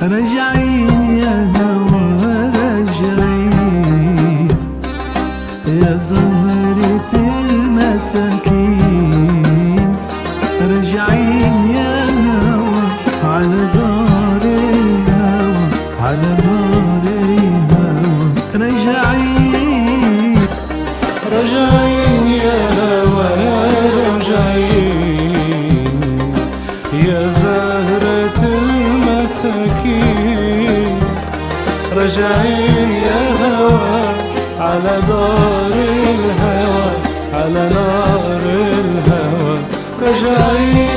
رجعين يا هوى رجعين يا زهرة المساكين. رجعين يا هوى على دار الهوى، على نار الهوى. رجعين رجعين يا هوى رجعين يا زهرة المساكين. رجعين يا هوى على دار الهوى، على نار الهوى. رجعين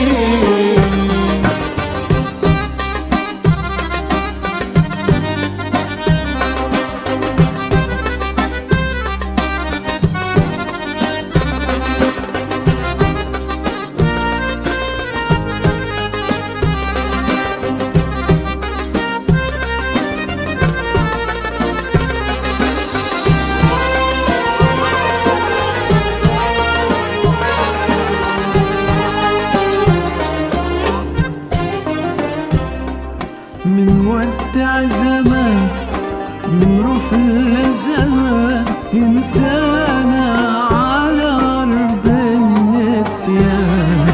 منودع زمان، منروح لزمان ينسانا على أرض النسيان.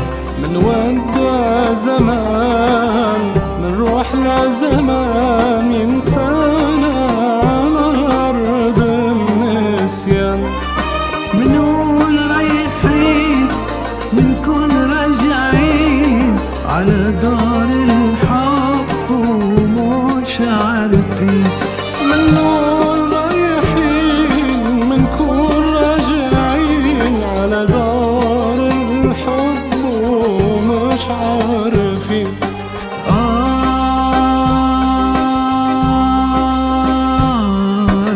منودع زمان، منروح لزمان ينسانا على أرض النسيان. منقول رايحين منكون راجعين على دار الحق ومش عارفين. منقول رايحين منكون راجعين على دار الحب ومش عارفين.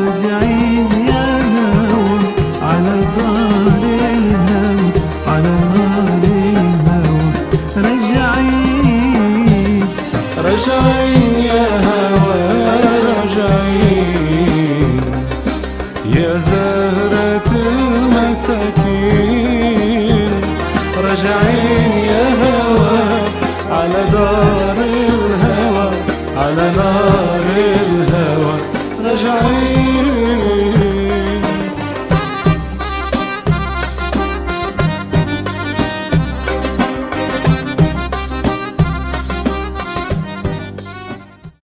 رجعين يا هوى على دار الهوى، على نار الهوى. رجعين رجعين يا هوى رجعين يا زهرة المساكين. رجعين يا هوى على دار الهوى، على نار الهوى. رجعين